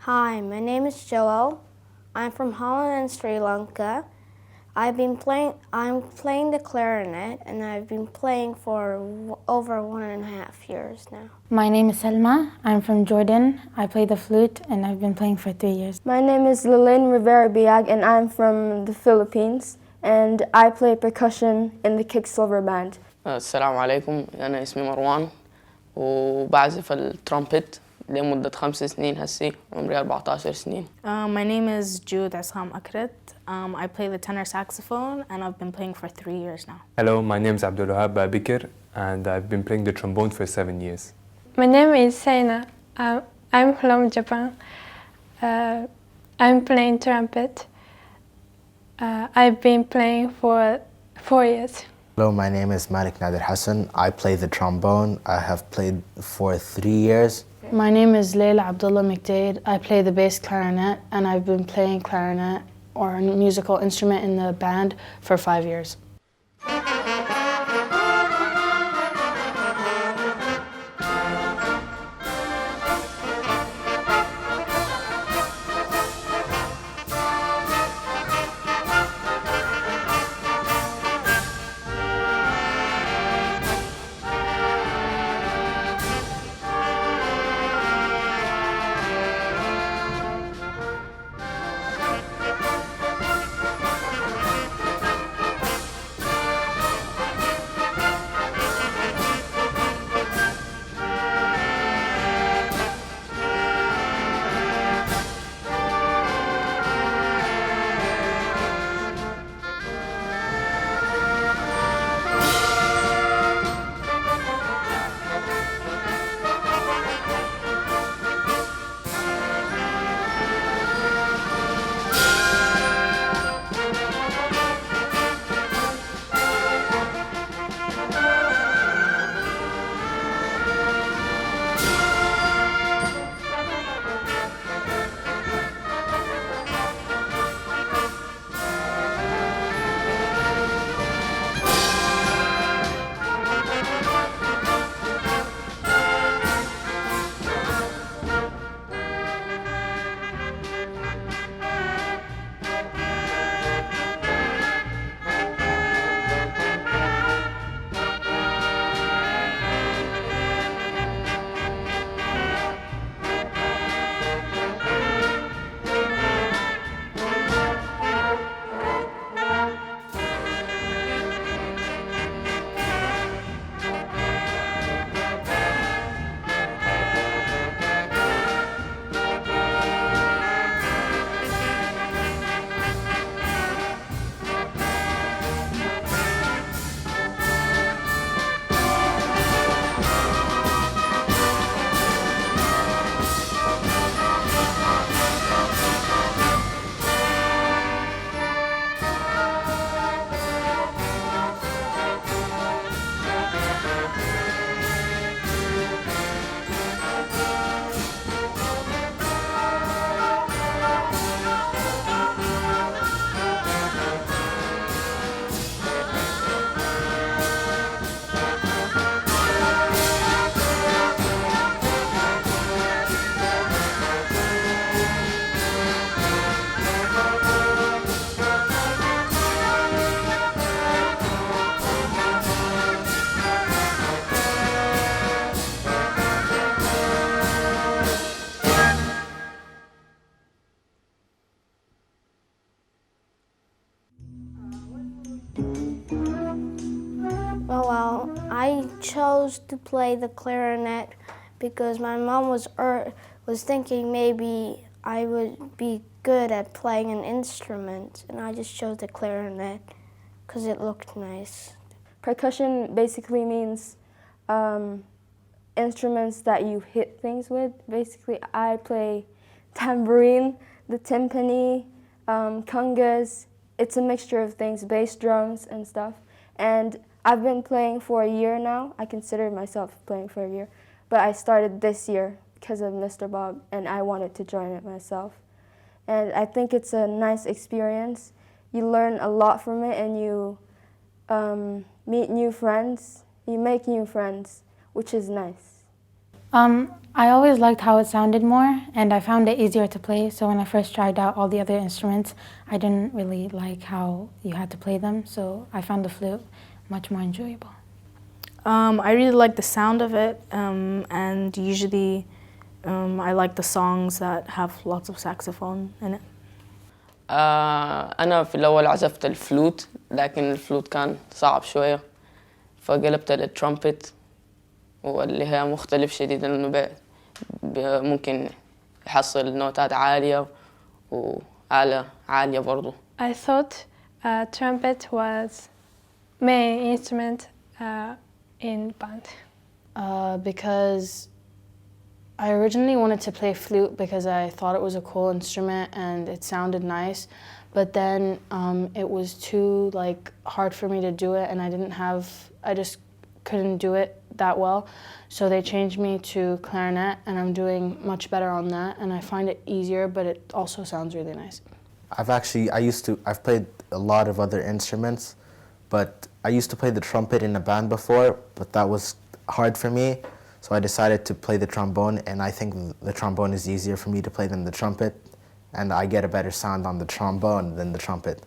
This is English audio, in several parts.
Hi, my name is Joel. I'm from Holland and Sri Lanka. I'm playing the clarinet, and I've been playing for over 1.5 years now. My name is Selma. I'm from Jordan. I play the flute, and I've been playing for 3 years. My name is Lilin Rivera-Biag, and I'm from the Philippines, and I play percussion in the Quicksilver Band. السلام عليكم، أنا اسمي مروان وبعزف الترومبت لمدة 5 سنين هسي، عمري 14 سنين. My name is Jude Asam Akret. I play the tenor saxophone and I've been playing for 3 years now. Hello, my name is Abdul Wahab Bikir and I've been playing the trombone for 7 years. My name is Seina. I'm from Japan. I'm playing trumpet. I've been playing for 4 years. Hello, my name is Malik Nadir Hassan. I play the trombone. I have played for 3 years. My name is Layla Abdullah McDade. I play the bass clarinet, and I've been playing clarinet or a musical instrument in the band for 5 years. Oh well, I chose to play the clarinet because my mom was thinking maybe I would be good at playing an instrument, and I just chose the clarinet because it looked nice. Percussion basically means instruments that you hit things with. Basically, I play tambourine, the timpani, congas. It's a mixture of things, bass drums and stuff. And I've been playing for a year now. I consider myself playing for a year. But I started this year because of Mr. Bob, and I wanted to join it myself. And I think it's a nice experience. You learn a lot from it, and you meet new friends. You make new friends, which is nice. I always liked how it sounded more, and I found it easier to play. So when I first tried out all the other instruments, I didn't really like how you had to play them. So I found the flute much more enjoyable. I really like the sound of it, and usually I like the songs that have lots of saxophone in it. أنا في الأول عزفت الفلوت، لكن الفلوت كان صعب شوية، فقلبت للترمبت، واللي هي مختلف شديد لأنه ممكن يحصل نوتات عالية وآلة عالية برضو. I thought trumpet was main instrument in band. Because I originally wanted to play flute because I thought it was a cool instrument and it sounded nice, but then it was too hard for me to do it, and I just couldn't do it that well. So they changed me to clarinet, and I'm doing much better on that, and I find it easier, but it also sounds really nice. I've played a lot of other instruments, but I used to play the trumpet in a band before, but that was hard for me. So I decided to play the trombone, and I think the trombone is easier for me to play than the trumpet, and I get a better sound on the trombone than the trumpet.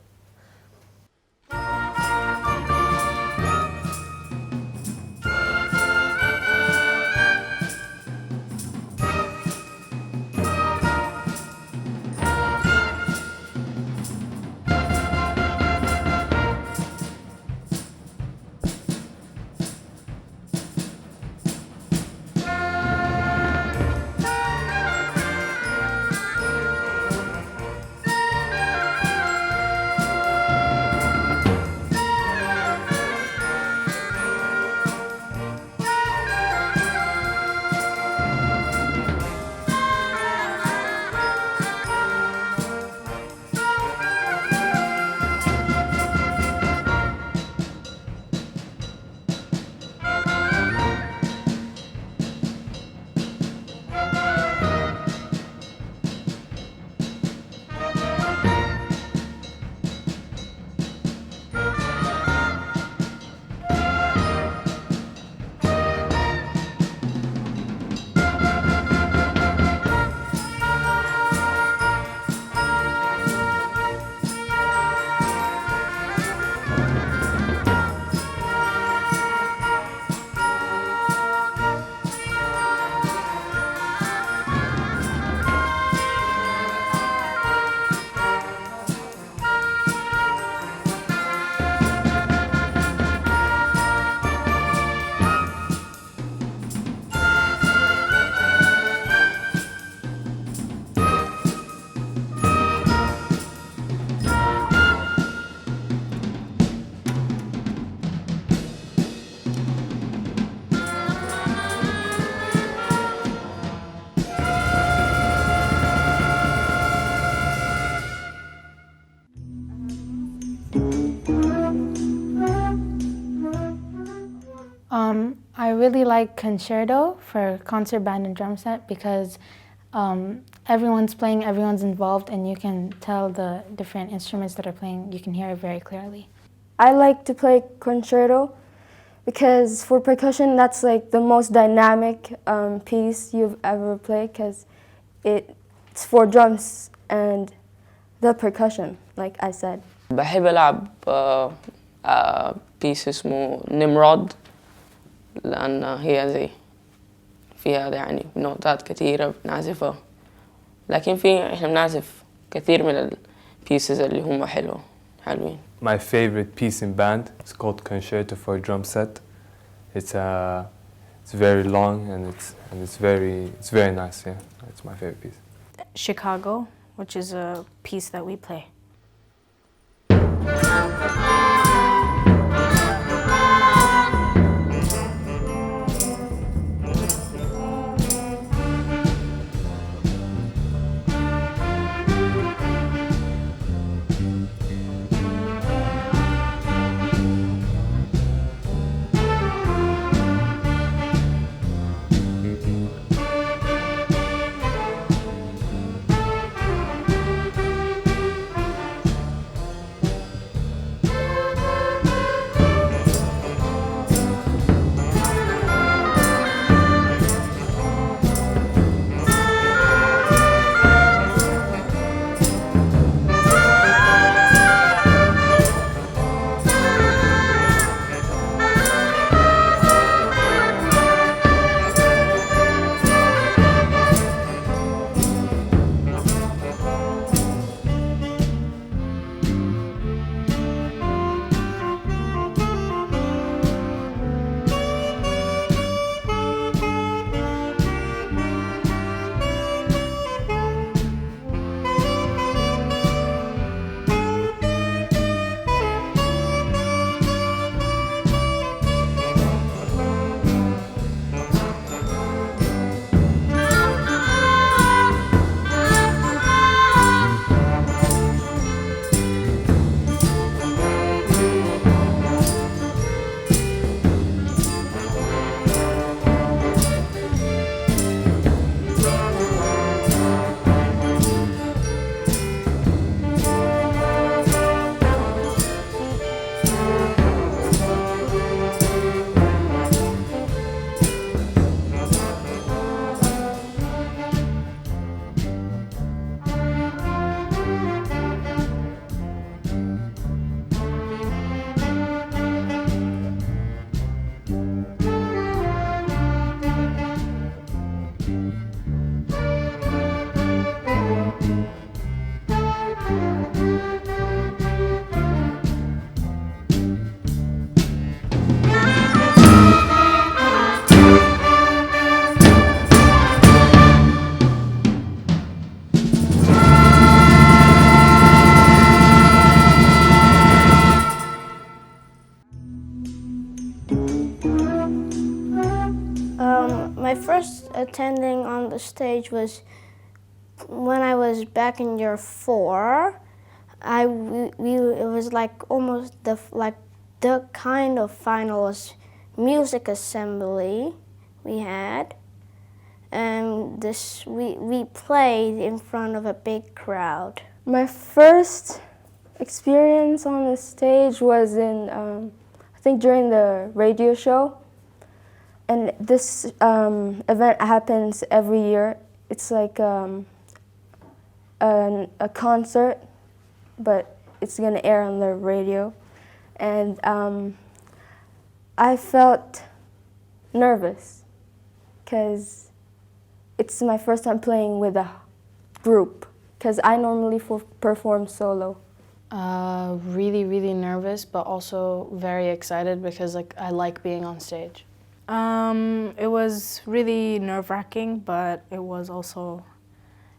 I really like concerto for concert band and drum set because everyone's playing, everyone's involved, and you can tell the different instruments that are playing. You can hear it very clearly. I like to play concerto because for percussion, that's like the most dynamic piece you've ever played because it's for drums and the percussion, like I said. بحب ألعب بيس اسمه نمرود، لأن هي زي فيها يعني نوتات كثيرة بنعزفها، لكن إحنا بنعزف كثير من البيسز اللي هم حلوين. My favorite piece in band is called Concerto for a Drum Set. It's very long and it's very nice. Yeah, it's my favorite piece. Chicago, which is a piece that we play. attending on the stage was when I was back in year 4. It was like almost the kind of finalist music assembly we had, and we played in front of a big crowd. My first experience on the stage was in, I think during the radio show, and this event happens every year. It's like a concert, but it's gonna air on the radio, and I felt nervous because it's my first time playing with a group, because I normally perform solo. Really, really nervous, but also very excited because I like being on stage. It was really nerve-wracking, but it was also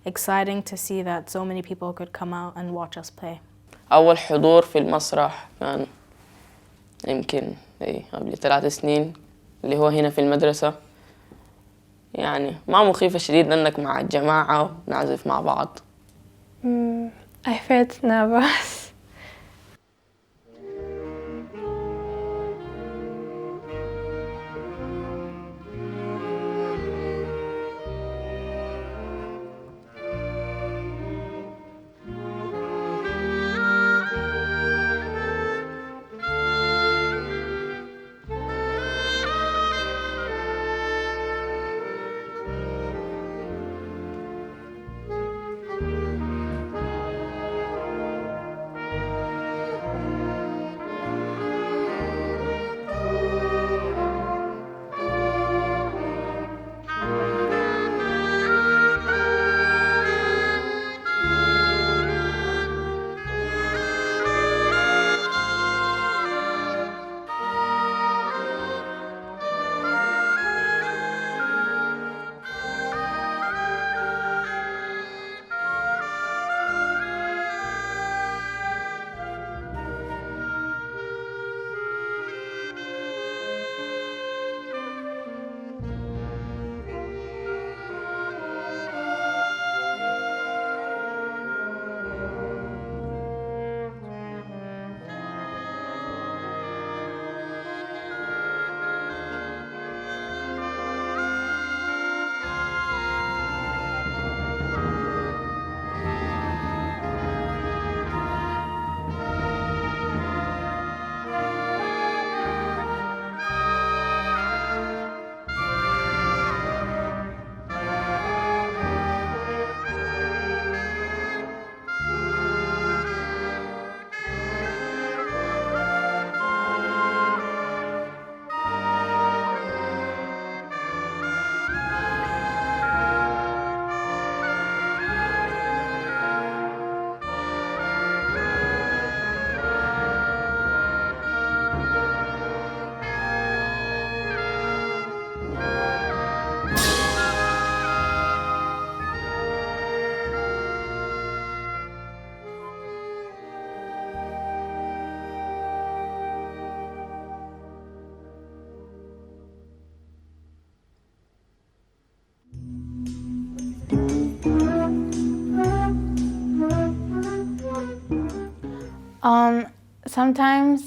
exciting to see that so many people could come out and watch us play. أول حضور في المسرح كان يمكن قبل 3 سنين، اللي هو هنا في المدرسة. يعني ما مخيفة شديد لأنك مع الجماعة ونعزف مع بعض. I felt nervous. Sometimes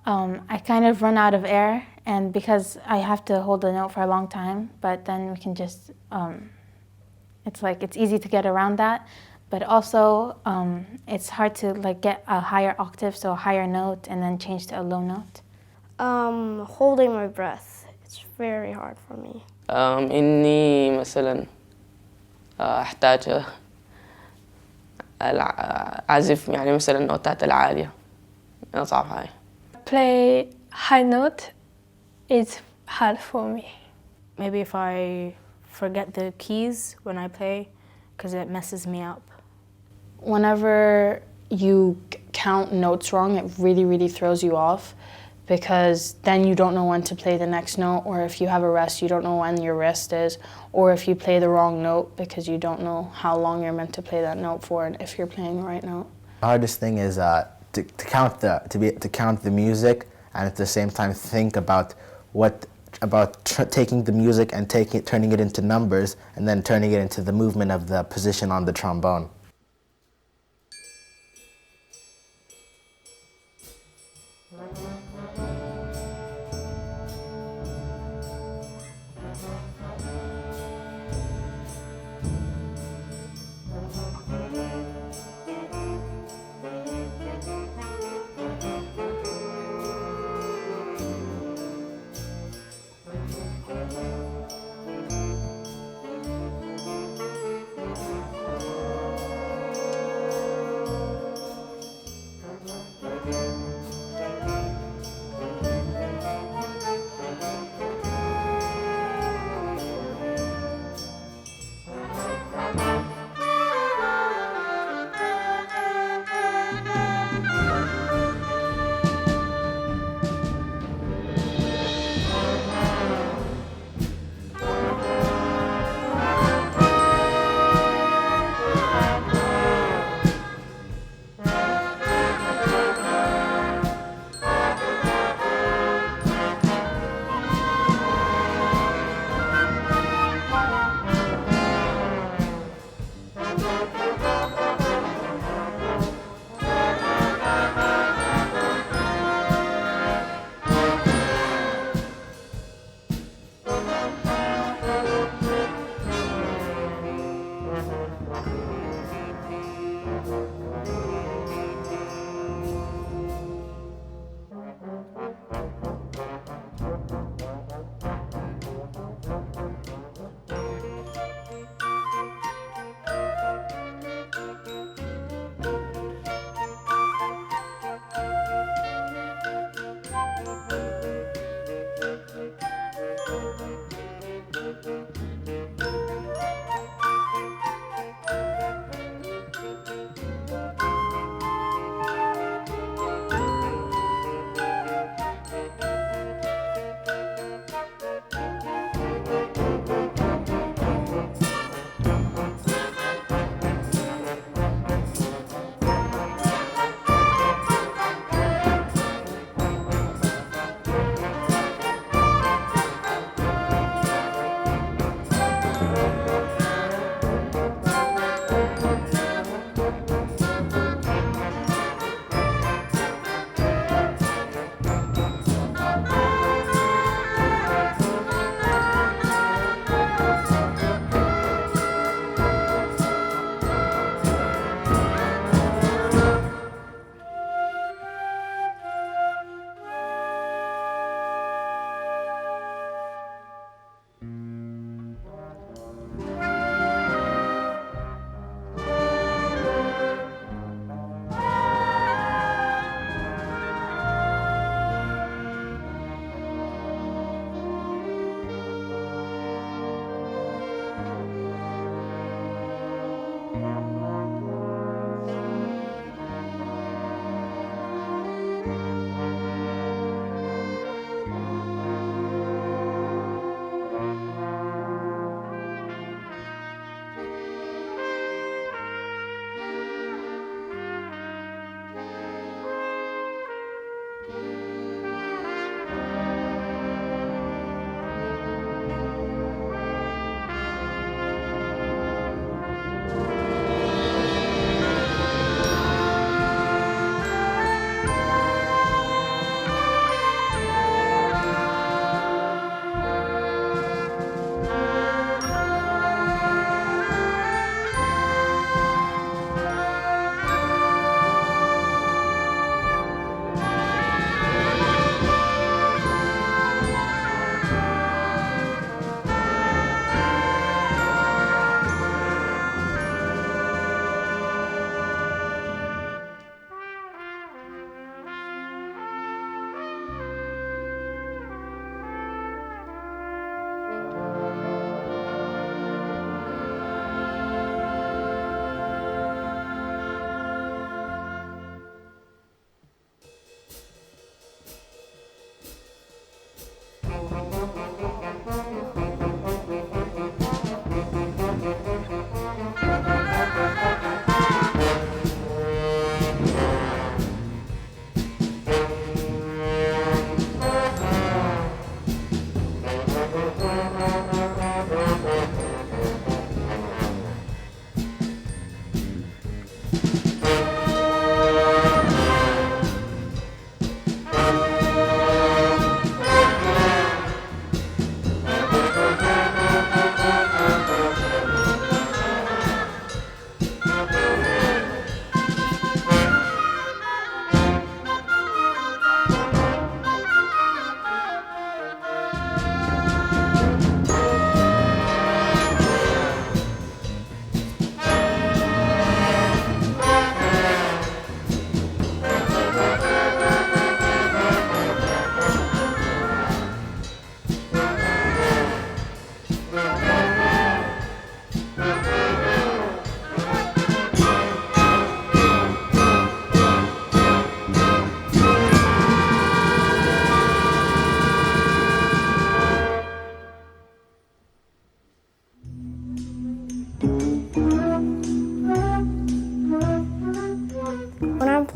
I kind of run out of air, and because I have to hold the note for a long time, but then we can just, it's easy to get around that, but also it's hard to get a higher octave, so a higher note, and then change to a low note. Holding my breath, it's very hard for me. إني مثلا أحتاج أعزف يعني مثلا النوتات العالية، أصعب هاي. Play high note is hard for me. Maybe if I forget the keys when I play, because it messes me up. Whenever you count notes wrong, it really, really throws you off, because then you don't know when to play the next note, or if you have a rest, you don't know when your rest is, or if you play the wrong note because you don't know how long you're meant to play that note for, and if you're playing the right note. The hardest thing is to count the music, and at the same time think about what about taking the music and turning it into numbers and then turning it into the movement of the position on the trombone.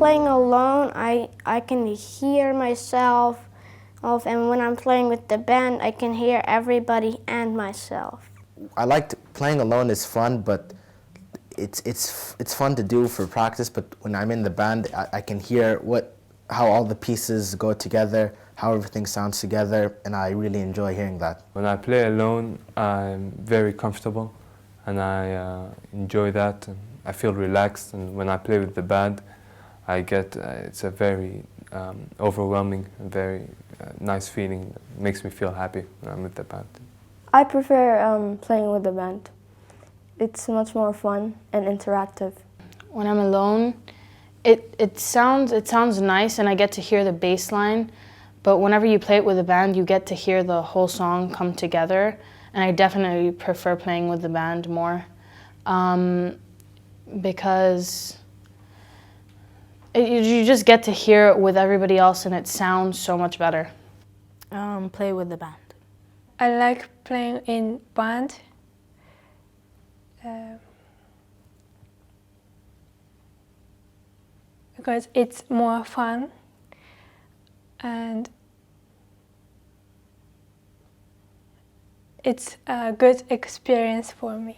playing alone, I can hear myself, and when I'm playing with the band, I can hear everybody and myself. I liked playing alone is fun, but it's fun to do for practice. But when I'm in the band, I can hear how all the pieces go together, how everything sounds together, and I really enjoy hearing that. When I play alone, I'm very comfortable, and I enjoy that. And I feel relaxed, and when I play with the band, I get it's a very overwhelming and very nice feeling. It makes me feel happy when I'm with the band. I prefer playing with the band. It's much more fun and interactive. When I'm alone, it sounds nice and I get to hear the bass line, but whenever you play it with a band, you get to hear the whole song come together, and I definitely prefer playing with the band more because you just get to hear it with everybody else and it sounds so much better. Play with the band. I like playing in band. Because it's more fun and it's a good experience for me.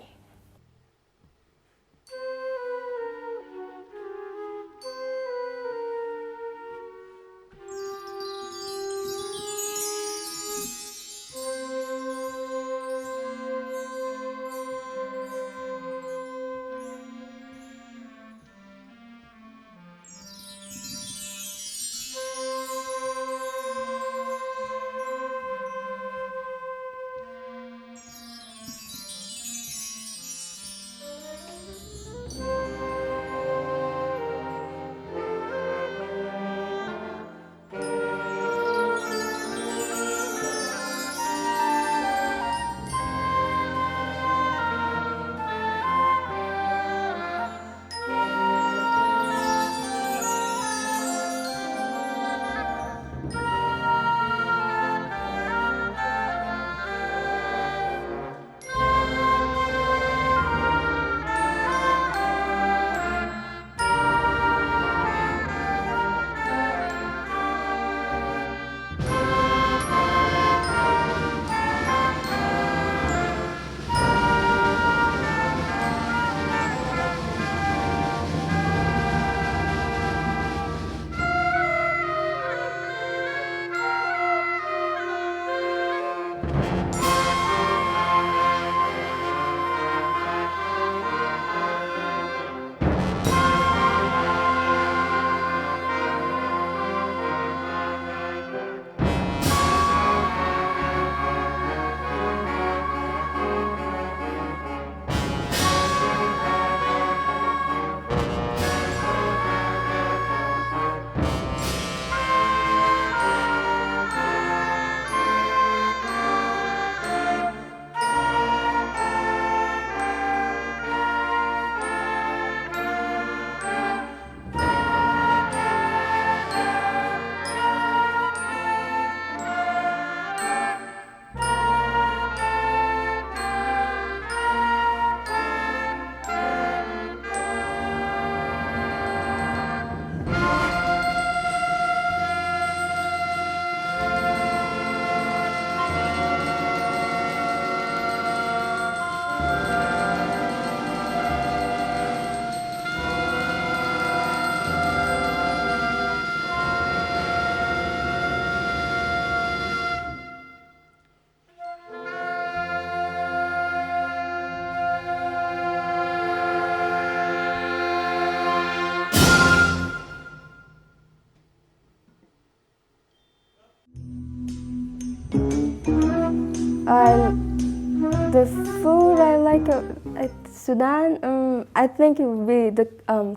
The food I like at Sudan, I think it would be the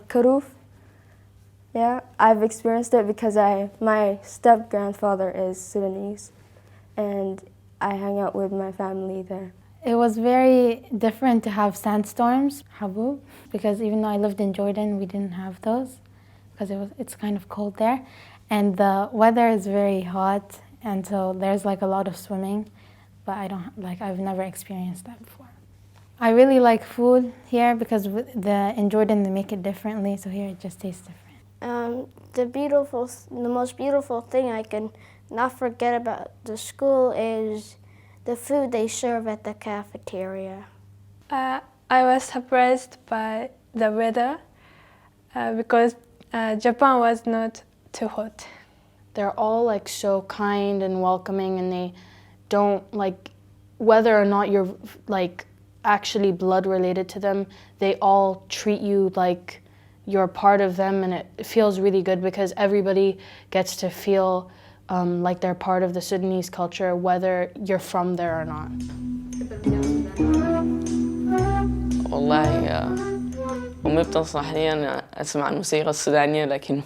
karoof. Yeah, I've experienced it because my step-grandfather is Sudanese, and I hang out with my family there. It was very different to have sandstorms, habub, because even though I lived in Jordan, we didn't have those because it's kind of cold there. And the weather is very hot, and so there's like a lot of swimming, but I've never experienced that before. I really like food here because in Jordan they make it differently, so here it just tastes different. The most beautiful thing I can not forget about the school is the food they serve at the cafeteria. I was surprised by the weather because Japan was not too hot. They're all like so kind and welcoming, and they don't like, whether or not you're like actually blood related to them, they all treat you like you're part of them, and it feels really good because everybody gets to feel like they're part of the Sudanese culture, whether you're from there or not. والله أمي بتنصحني أنا أسمع الموسيقى السودانية، لكن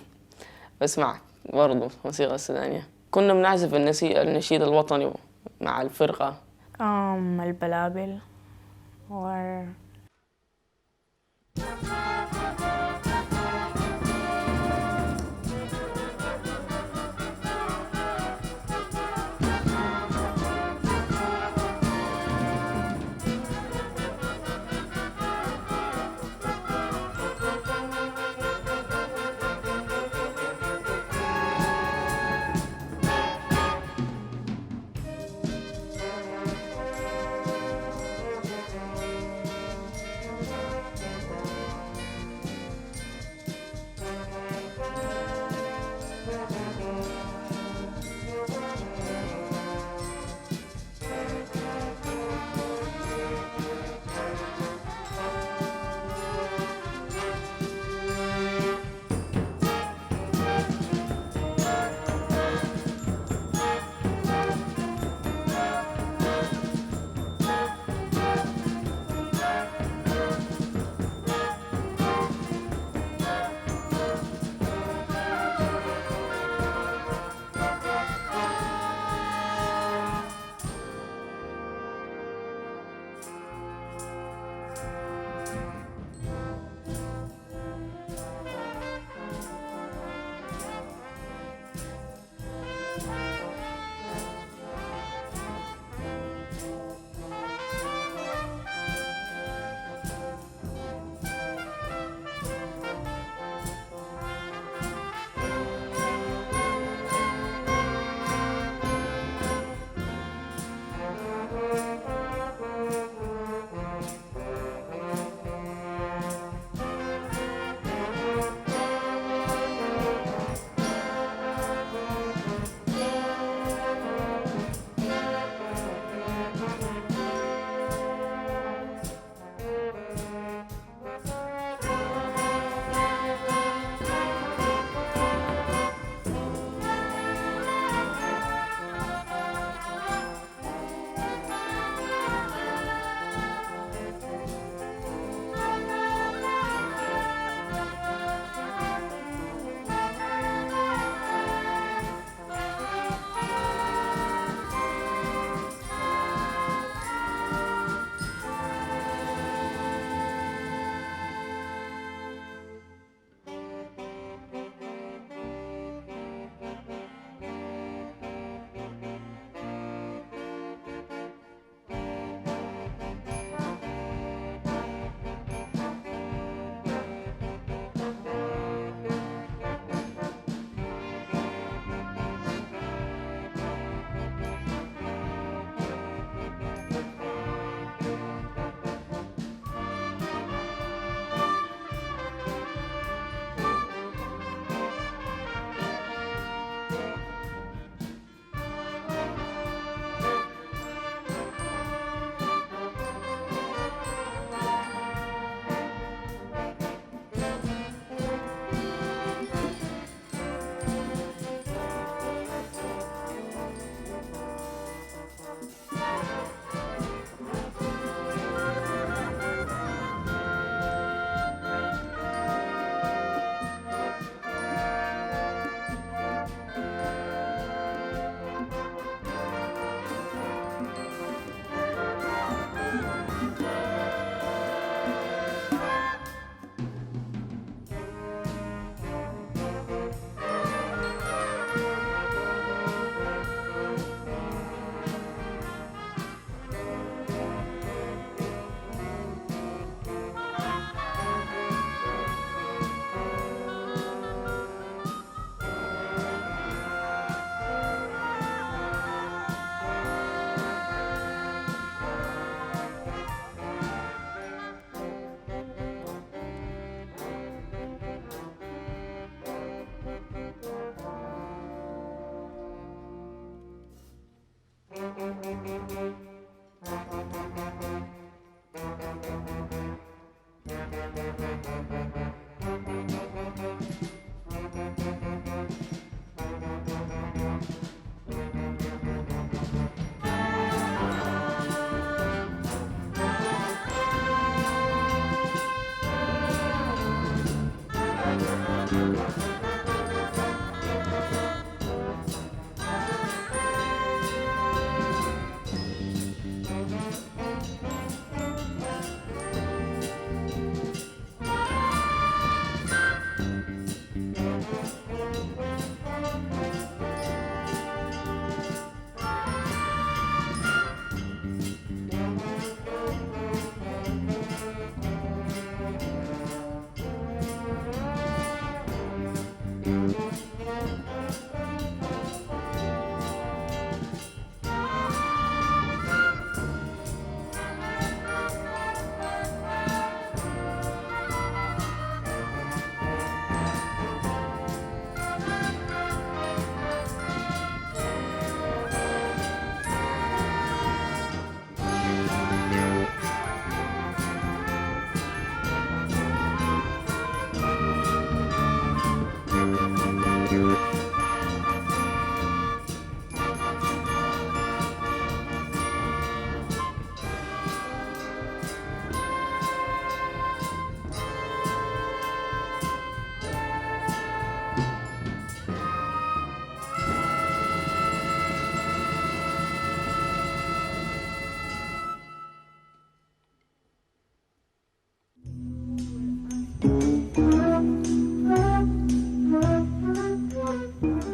بسمع برضو الموسيقى السودانية. كنا بنعزف النشيد الوطني مع الفرقة. البلابل or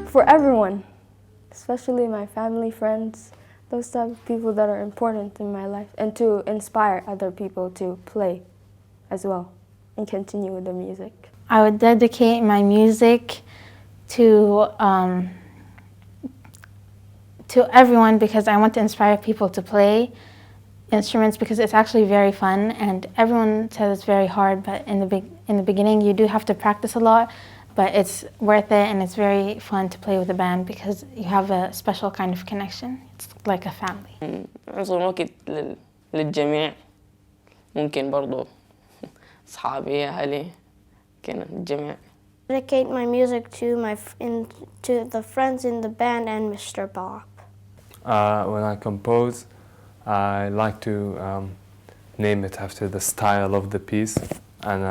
For everyone, especially my family, friends, those type of people that are important in my life, and to inspire other people to play as well and continue with the music. I would dedicate my music to everyone because I want to inspire people to play instruments because it's actually very fun, and everyone says it's very hard, but in the beginning you do have to practice a lot, but it's worth it and it's very fun to play with a band because you have a special kind of connection. It's like a family. عنصر وقت للجميع ممكن برضو أصحابي أهلي كان الجميع. Dedicate my music to to the friends in the band and Mr. Bob. When I compose, I like to name it after the style of the piece. And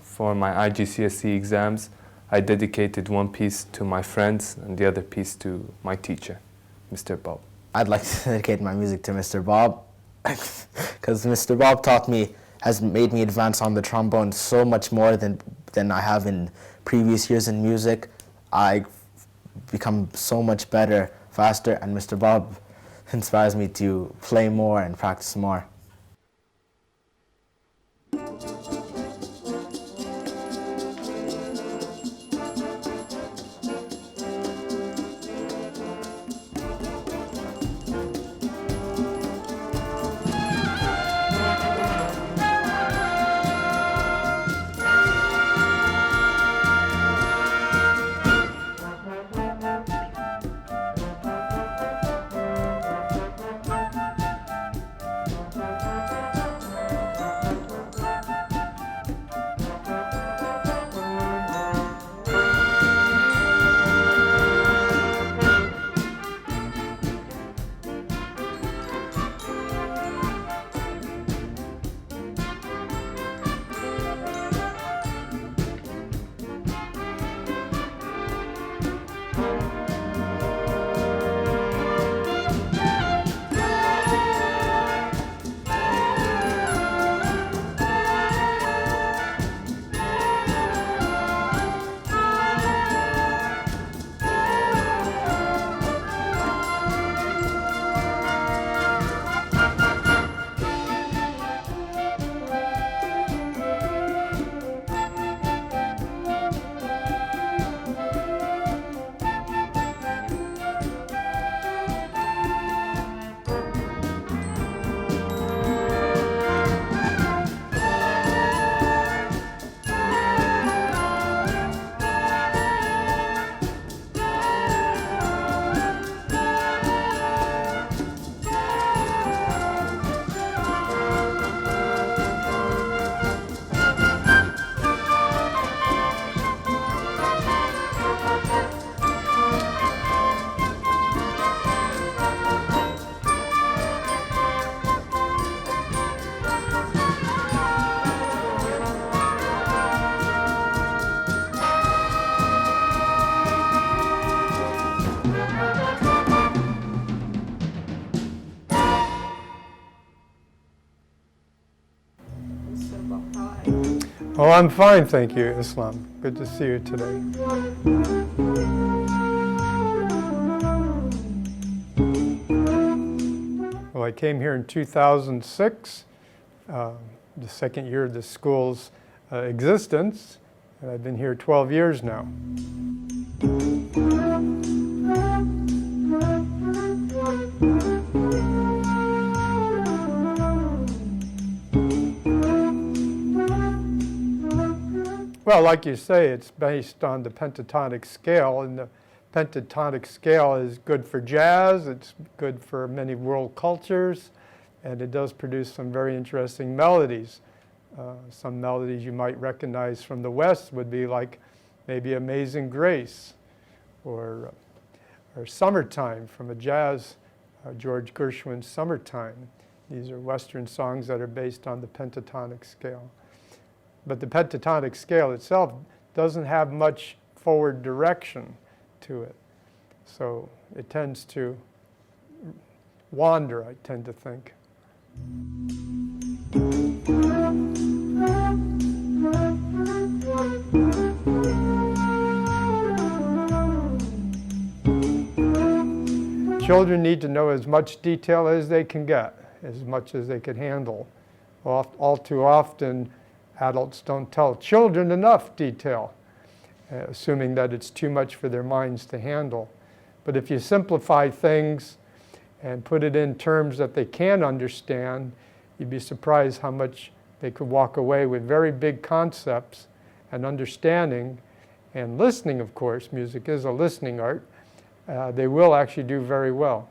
for my IGCSE exams, I dedicated one piece to my friends and the other piece to my teacher, Mr. Bob. I'd like to dedicate my music to Mr. Bob because Mr. Bob has made me advance on the trombone so much more than I have in previous years in music. I've become so much better, faster, and Mr. Bob inspires me to play more and practice more. Oh, I'm fine, thank you, Islam. Good to see you today. Well, I came here in 2006, the second year of the school's existence, and I've been here 12 years now. Well, like you say, it's based on the pentatonic scale, and the pentatonic scale is good for jazz, it's good for many world cultures, and it does produce some very interesting melodies. Some melodies you might recognize from the West would be like maybe Amazing Grace, or Summertime from a jazz, George Gershwin's Summertime. These are Western songs that are based on the pentatonic scale. But the pentatonic scale itself doesn't have much forward direction to it. So it tends to wander, I tend to think. Children need to know as much detail as they can get, as much as they can handle. All too often, adults don't tell children enough detail, assuming that it's too much for their minds to handle. But if you simplify things and put it in terms that they can understand, you'd be surprised how much they could walk away with very big concepts and understanding and listening, of course. Music is a listening art. They will actually do very well.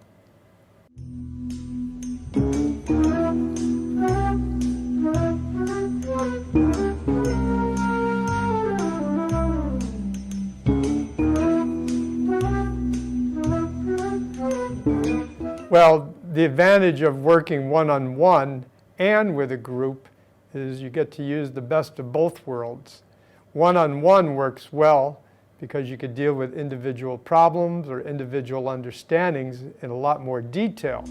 Well, the advantage of working one-on-one and with a group is you get to use the best of both worlds. One-on-one works well because you could deal with individual problems or individual understandings in a lot more detail.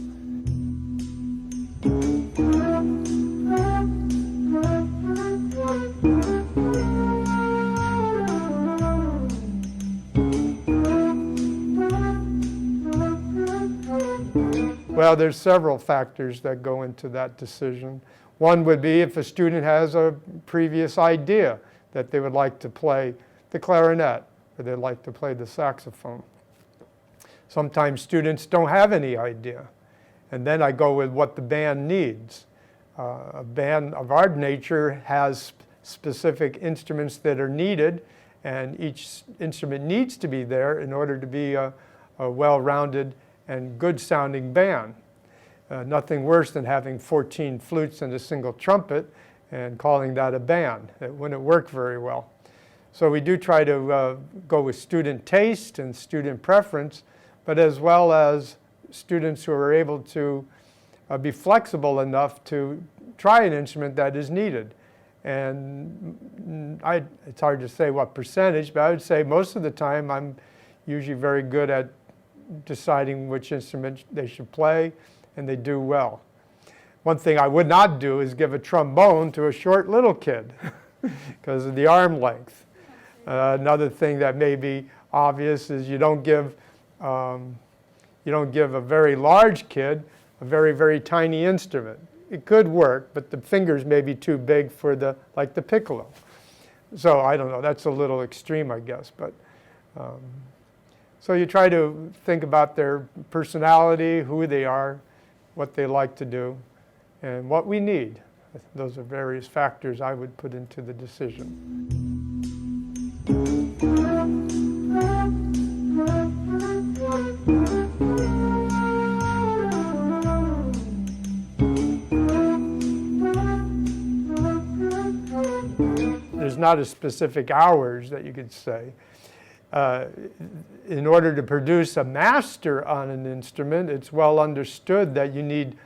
Well, there's several factors that go into that decision. One would be if a student has a previous idea that they would like to play the clarinet or they'd like to play the saxophone. Sometimes students don't have any idea. And then I go with what the band needs. A band of our nature has specific instruments that are needed, and each instrument needs to be there in order to be a well-rounded and good-sounding band. Nothing worse than having 14 flutes and a single trumpet and calling that a band. It wouldn't work very well. So we do try to go with student taste and student preference, but as well as students who are able to be flexible enough to try an instrument that is needed. And it's hard to say what percentage, but I would say most of the time I'm usually very good at deciding which instrument they should play, and they do well. One thing I would not do is give a trombone to a short little kid because of the arm length. Another thing that may be obvious is you don't give a very large kid a very, very tiny instrument. It could work, but the fingers may be too big for like the piccolo. So I don't know, that's a little extreme, I guess. But so you try to think about their personality, who they are, what they like to do, and what we need. Those are various factors I would put into the decision. There's not a specific hours that you could say. In order to produce a master on an instrument, it's well understood that you need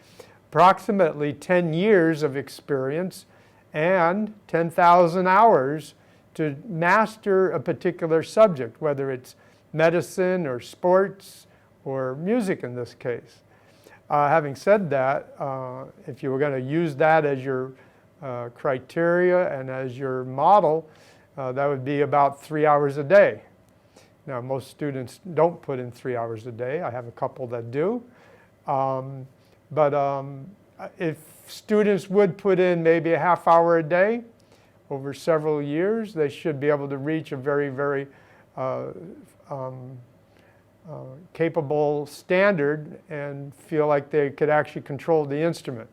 approximately 10 years of experience and 10,000 hours to master a particular subject, whether it's medicine or sports or music in this case. Having said that, if you were going to use that as your criteria and as your model, that would be about 3 hours a day. Now, most students don't put in 3 hours a day. I have a couple that do. If students would put in maybe a half hour a day over several years, they should be able to reach a very, very capable standard and feel like they could actually control the instrument.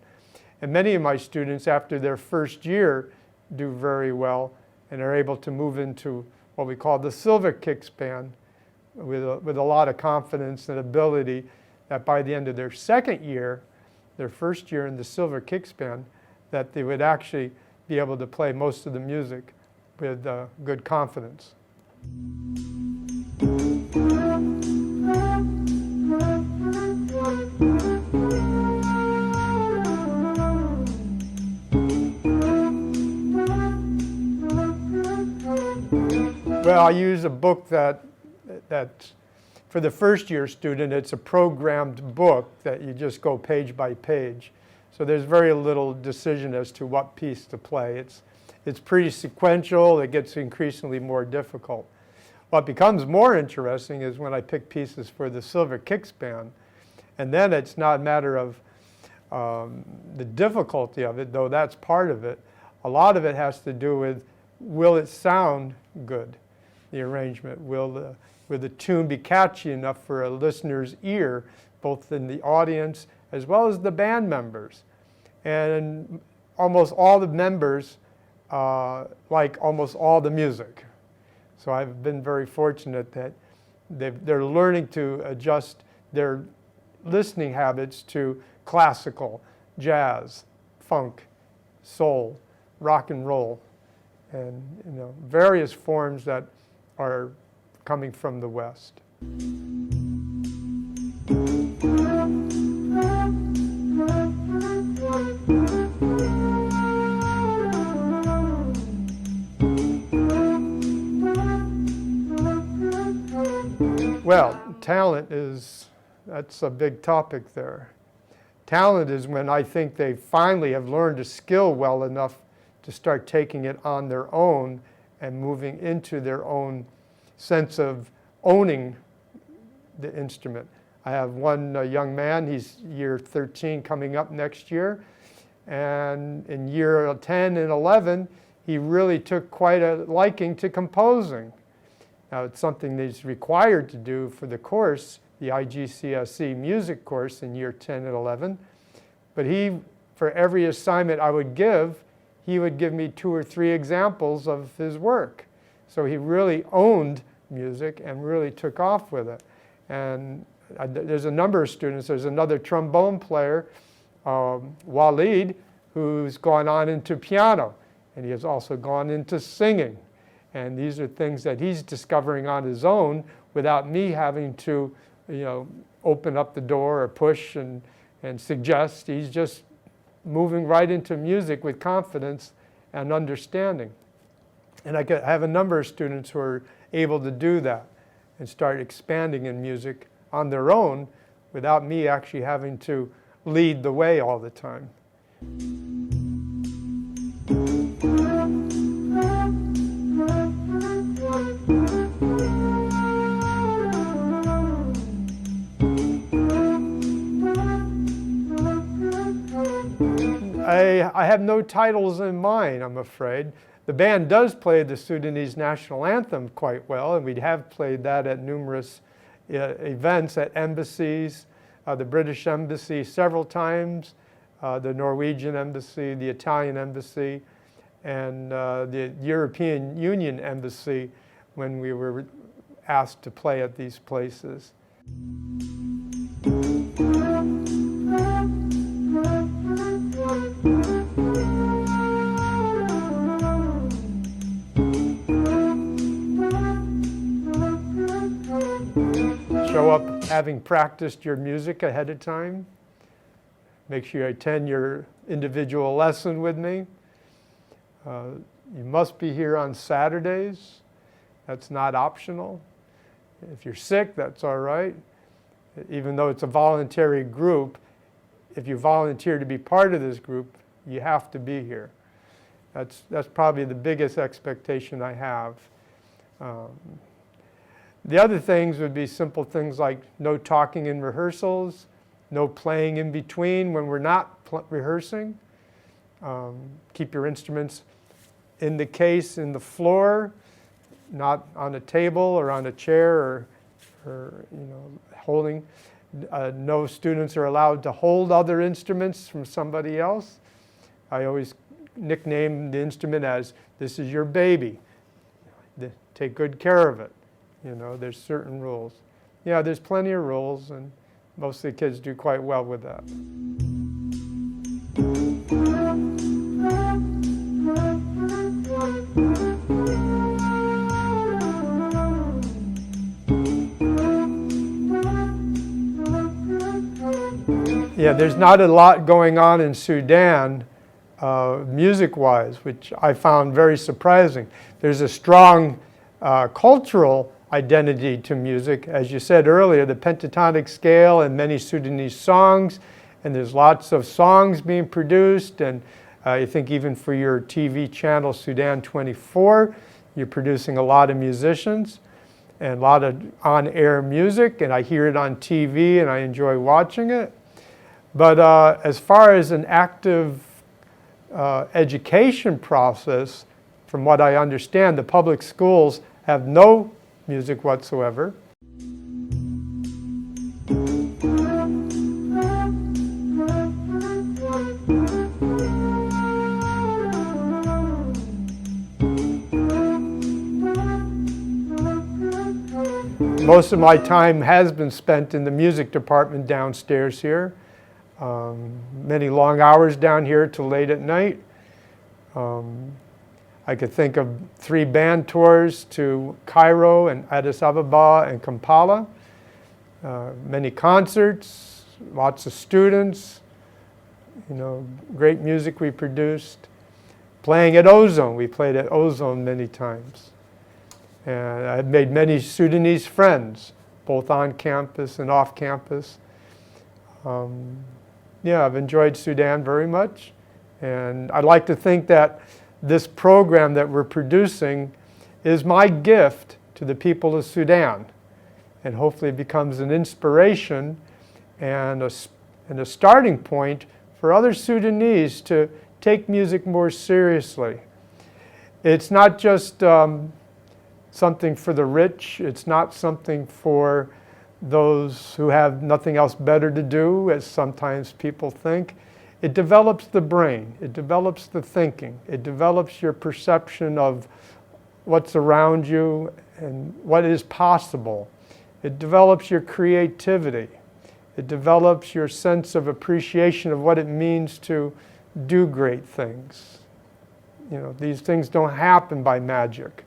And many of my students, after their first year, do very well and are able to move into what we call the silver kicks band with a lot of confidence and ability that by the end of their second year, their first year in the silver kicks band, that they would actually be able to play most of the music with good confidence. Well, I use a book that for the first year student, it's a programmed book that you just go page by page. So there's very little decision as to what piece to play. It's pretty sequential. It gets increasingly more difficult. What becomes more interesting is when I pick pieces for the silver kicks band. And then it's not a matter of the difficulty of it, though that's part of it. A lot of it has to do with, will it sound good, the arrangement? Will the tune be catchy enough for a listener's ear, both in the audience as well as the band members? And almost all the members like almost all the music. So I've been very fortunate that they're learning to adjust their listening habits to classical, jazz, funk, soul, rock and roll, and various forms that are coming from the West. Well, talent that's a big topic there. Talent is when I think they finally have learned a skill well enough to start taking it on their own and moving into their own sense of owning the instrument. I have one young man, he's year 13 coming up next year, and in year 10 and 11, he really took quite a liking to composing. Now, it's something that he's required to do for the course, the IGCSE music course in year 10 and 11, but for every assignment I would give, he would give me 2 or 3 examples of his work. So he really owned music and really took off with it. And there's a number of students. There's another trombone player, Walid, who's gone on into piano, and he has also gone into singing. And these are things that he's discovering on his own without me having to, open up the door or push and suggest. He's just moving right into music with confidence and understanding. And I have a number of students who are able to do that and start expanding in music on their own without me actually having to lead the way all the time. I have no titles in mind, I'm afraid. The band does play the Sudanese national anthem quite well, and we have played that at numerous events at embassies, the British Embassy several times, the Norwegian Embassy, the Italian Embassy, and the European Union Embassy when we were asked to play at these places. Show up having practiced your music ahead of time. Make sure you attend your individual lesson with me. You must be here on Saturdays. That's not optional. If you're sick, that's all right. Even though it's a voluntary group, if you volunteer to be part of this group, you have to be here. That's probably the biggest expectation I have. The other things would be simple things like no talking in rehearsals, no playing in between when we're not rehearsing. Keep your instruments in the case, in the floor, not on a table or on a chair or holding. No students are allowed to hold other instruments from somebody else. I always nickname the instrument as, this is your baby. Take good care of it. There's certain rules. Yeah, there's plenty of rules, and most of the kids do quite well with that. Yeah, there's not a lot going on in Sudan music-wise, which I found very surprising. There's a strong cultural identity to music. As you said earlier, the pentatonic scale and many Sudanese songs, and there's lots of songs being produced, and I think even for your TV channel, Sudan 24, you're producing a lot of musicians and a lot of on-air music, and I hear it on TV and I enjoy watching it. But as far as an active education process, from what I understand, the public schools have no music whatsoever. Most of my time has been spent in the music department downstairs here. Many long hours down here till late at night. I could think of 3 band tours to Cairo and Addis Ababa and Kampala. Many concerts, lots of students, great music we produced. Playing at Ozone, we played at Ozone many times. And I've made many Sudanese friends, both on campus and off campus. Yeah, I've enjoyed Sudan very much. And I'd like to think that this program that we're producing is my gift to the people of Sudan. And hopefully it becomes an inspiration and a starting point for other Sudanese to take music more seriously. It's not just something for the rich. It's not something for those who have nothing else better to do, as sometimes people think. It develops the brain. It develops the thinking. It develops your perception of what's around you and what is possible. It develops your creativity. It develops your sense of appreciation of what it means to do great things. These things don't happen by magic.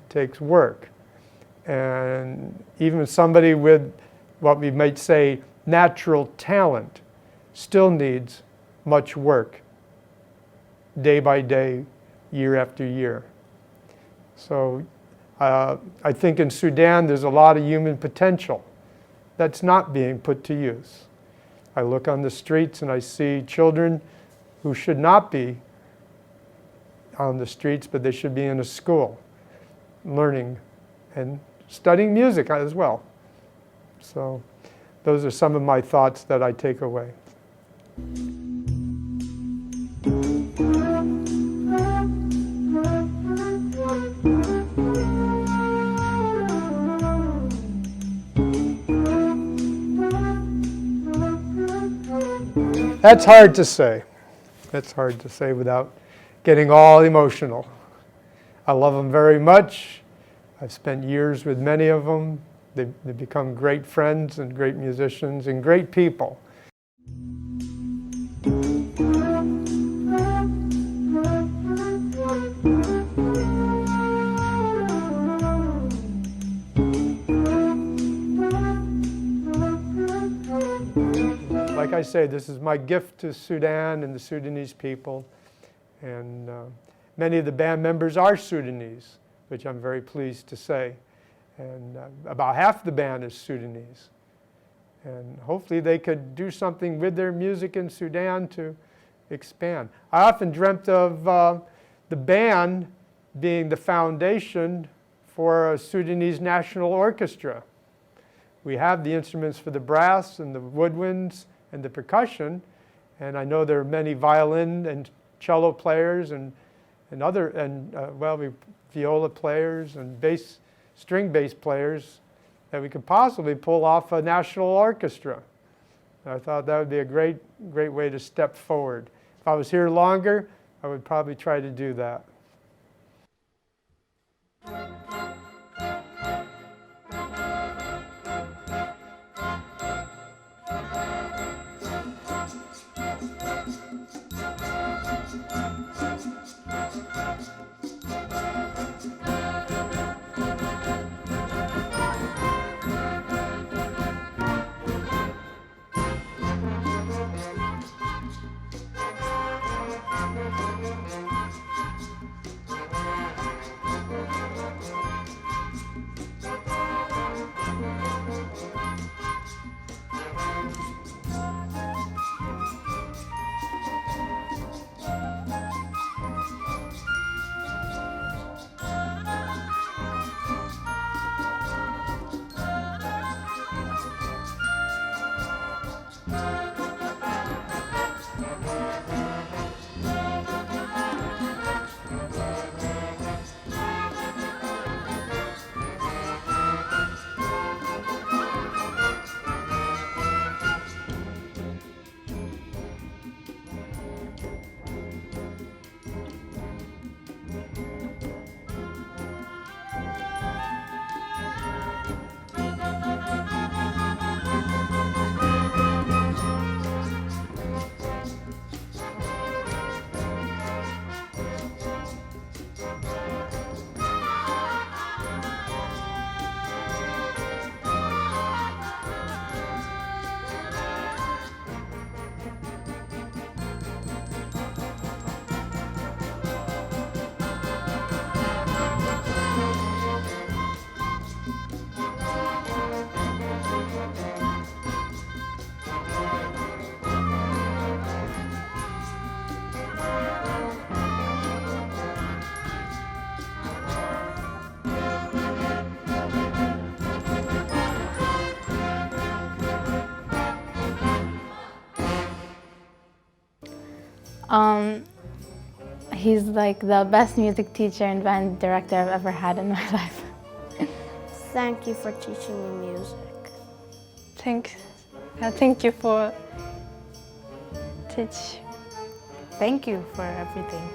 It takes work. And even somebody with what we might say natural talent still needs much work, day by day, year after year. So I think in Sudan there's a lot of human potential that's not being put to use. I look on the streets and I see children who should not be on the streets, but they should be in a school, learning and studying music as well. So those are some of my thoughts that I take away. That's hard to say. That's hard to say without getting all emotional. I love them very much. I've spent years with many of them. They've become great friends and great musicians and great people. Like I say, this is my gift to Sudan and the Sudanese people. And many of the band members are Sudanese, which I'm very pleased to say. And about half the band is Sudanese. And hopefully they could do something with their music in Sudan to expand. I often dreamt of the band being the foundation for a Sudanese national orchestra. We have the instruments for the brass and the woodwinds and the percussion, and I know there are many violin and cello players and viola players and string bass players that we could possibly pull off a national orchestra. And I thought that would be a great way to step forward. If I was here longer, I would probably try to do that. He's like the best music teacher and band director I've ever had in my life. Thank you for teaching me music. Thank you for teaching. Thank you for everything.